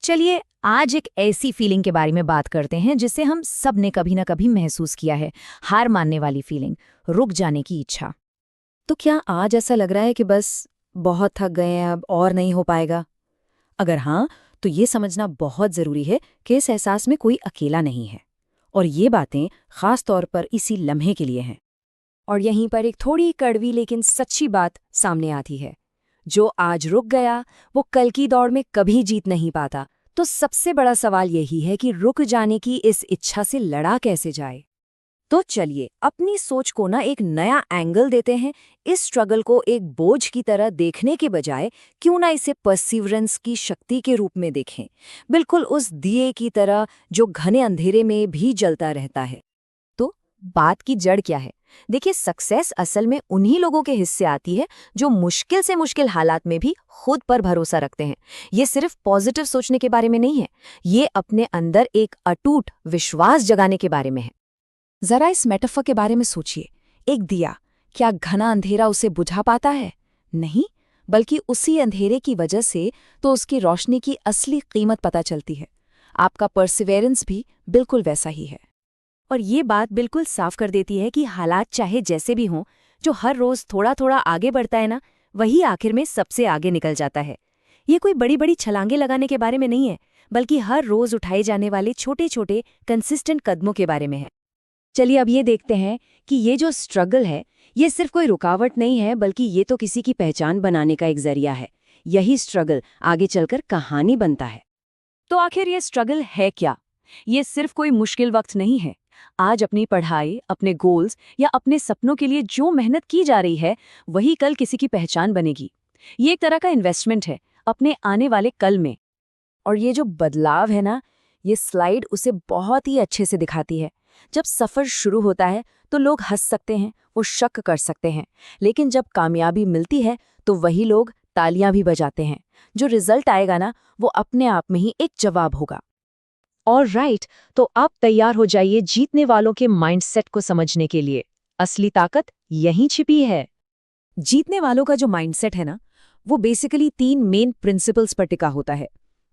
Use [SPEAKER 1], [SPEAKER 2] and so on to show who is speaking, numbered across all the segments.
[SPEAKER 1] चलिए आज एक ऐसी फीलिंग के बारे में बात करते हैं जिसे हम सब ने कभी ना कभी महसूस किया है। हार मानने वाली फीलिंग, रुक जाने की इच्छा।
[SPEAKER 2] तो क्या आज ऐसा लग रहा है कि बस बहुत थक गए हैं अब और नहीं हो पाएगा? अगर हाँ, तो ये समझना बहुत ज़रूरी है कि इस एहसास में कोई अकेला नहीं है और ये बातें ख़ास तौर पर इसी लम्हे के लिए हैं।
[SPEAKER 3] और यहीं पर एक थोड़ी कड़वी लेकिन सच्ची बात सामने आती है। जो आज रुक गया वो कल की दौड़ में कभी जीत नहीं पाता। तो सबसे बड़ा सवाल यही है कि रुक जाने की इस इच्छा से लड़ा कैसे जाए। तो चलिए अपनी सोच को ना एक नया एंगल देते हैं। इस स्ट्रगल को एक बोझ की तरह देखने के बजाय क्यों ना इसे परसिवरेंस की शक्ति के रूप में देखें, बिल्कुल उस दिए की तरह जो घने अंधेरे में भी जलता रहता है।
[SPEAKER 1] तो बात की जड़ क्या है? देखिए, सक्सेस असल में उन्हीं लोगों के हिस्से आती है जो मुश्किल से मुश्किल हालात में भी खुद पर भरोसा रखते हैं। ये सिर्फ पॉजिटिव सोचने के बारे में नहीं है, ये अपने अंदर एक अटूट विश्वास जगाने के बारे में है।
[SPEAKER 2] जरा इस मेटाफर के बारे में सोचिए। एक दिया, क्या घना अंधेरा उसे बुझा पाता है? नहीं, बल्कि उसी अंधेरे की वजह से तो उसकी रोशनी की असली कीमत पता चलती है। आपका परसिवेरेंस भी बिल्कुल वैसा ही है।
[SPEAKER 3] और ये बात बिल्कुल साफ कर देती है कि हालात चाहे जैसे भी हों, जो हर रोज थोड़ा थोड़ा आगे बढ़ता है ना, वही आखिर में सबसे आगे निकल जाता है। ये कोई बड़ी बड़ी छलांगे लगाने के बारे में नहीं है, बल्कि हर रोज उठाए जाने वाले छोटे छोटे कंसिस्टेंट कदमों के बारे में है। चलिए अब ये देखते हैं कि ये जो स्ट्रगल है, ये सिर्फ कोई रुकावट नहीं है, बल्कि ये तो किसी की पहचान बनाने का एक जरिया है। यही स्ट्रगल आगे चलकर कहानी बनता है। तो आखिर ये स्ट्रगल है क्या? ये सिर्फ कोई मुश्किल वक्त नहीं है। आज अपनी पढ़ाई, अपने गोल्स या अपने सपनों के लिए जो मेहनत की जा रही है, वही कल किसी की पहचान बनेगी। ये एक तरह का इन्वेस्टमेंट है अपने आने वाले कल में। और ये जो बदलाव है ना, ये स्लाइड उसे बहुत ही अच्छे से दिखाती है। जब सफ़र शुरू होता है तो लोग हंस सकते हैं, वो शक कर सकते हैं, लेकिन जब कामयाबी मिलती है तो वही लोग तालियां भी बजाते हैं। जो रिजल्ट आएगा ना, वो अपने आप में ही एक जवाब होगा।
[SPEAKER 1] और राइट, तो आप तैयार हो जाइए जीतने वालों के माइंडसेट को समझने के लिए। असली ताकत यहीं छिपी है।
[SPEAKER 3] जीतने वालों का जो माइंडसेट है ना, वो बेसिकली 3 मेन प्रिंसिपल्स पर टिका होता है।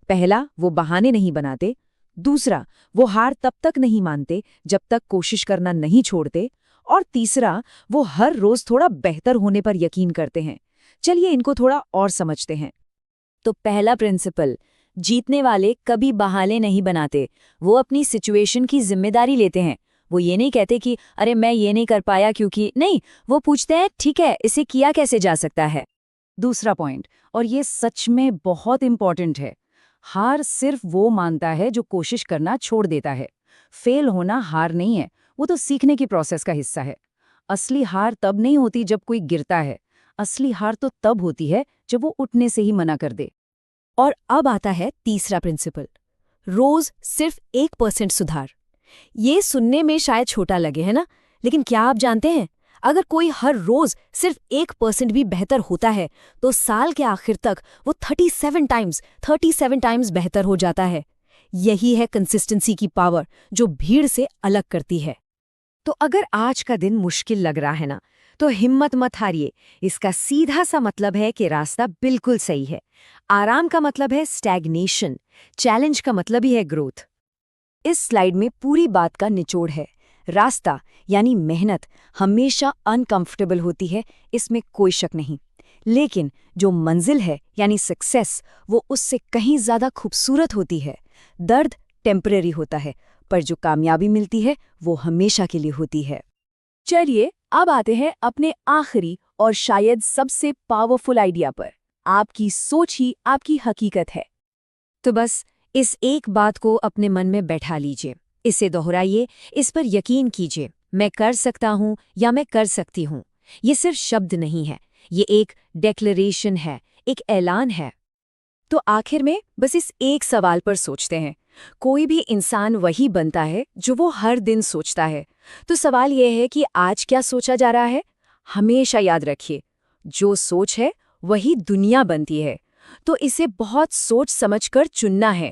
[SPEAKER 3] पहला, वो बहाने नहीं बनाते। दूसरा, वो हार तब तक नहीं मानते जब तक कोशिश करना नहीं छोड़ते। और तीसरा, वो हर रोज थोड़ा बेहतर होने पर यकीन करते हैं। चलिए इनको थोड़ा और समझते हैं। तो पहला प्रिंसिपल, जीतने वाले कभी बहाने नहीं बनाते। वो अपनी सिचुएशन की जिम्मेदारी लेते हैं। वो ये नहीं कहते कि अरे मैं ये नहीं कर पाया क्योंकि नहीं, वो पूछते हैं ठीक है, इसे किया कैसे जा सकता है। दूसरा पॉइंट, और ये सच में बहुत इंपॉर्टेंट है, हार सिर्फ वो मानता है जो कोशिश करना छोड़ देता है। फेल होना हार नहीं है, वो तो सीखने की प्रोसेस का हिस्सा है। असली हार तब नहीं होती जब कोई गिरता है, असली हार तो तब होती है जब वो उठने से ही मना कर दे। और अब आता है तीसरा प्रिंसिपल, रोज सिर्फ 1% सुधार। ये सुनने में शायद छोटा लगे है ना, लेकिन क्या आप जानते हैं, अगर कोई हर रोज सिर्फ 1% भी बेहतर होता है तो साल के आखिर तक वो 37 टाइम्स बेहतर हो जाता है। यही है कंसिस्टेंसी की पावर, जो भीड़ से अलग करती है। तो अगर आज का दिन मुश्किल लग रहा है ना, तो हिम्मत मत हारिए। इसका सीधा सा मतलब है कि रास्ता बिल्कुल सही है। आराम का मतलब है स्टैग्नेशन, चैलेंज का मतलब ही है ग्रोथ। इस स्लाइड में पूरी बात का निचोड़ है। रास्ता यानी मेहनत हमेशा अनकंफर्टेबल होती है, इसमें कोई शक नहीं। लेकिन जो मंजिल है यानी सक्सेस, वो उससे कहीं ज्यादा खूबसूरत होती है। दर्द टेम्परेरी होता है, पर जो कामयाबी मिलती है वो हमेशा के लिए होती है। चलिए अब आते हैं अपने आखिरी और शायद सबसे पावरफुल आइडिया पर। आपकी सोच ही आपकी हकीकत है। तो बस इस एक बात को अपने मन में बैठा लीजिए, इसे दोहराइए, इस पर यकीन कीजिए। मैं कर सकता हूँ या मैं कर सकती हूँ। ये सिर्फ शब्द नहीं है, ये एक डेक्लरेशन है, एक ऐलान है। तो आखिर में बस इस एक सवाल पर सोचते हैं। कोई भी इंसान वही बनता है जो वो हर दिन सोचता है। तो सवाल यह है कि आज क्या सोचा जा रहा है? हमेशा याद रखिए, जो सोच है वही दुनिया बनती है। तो इसे बहुत सोच समझकर चुनना है।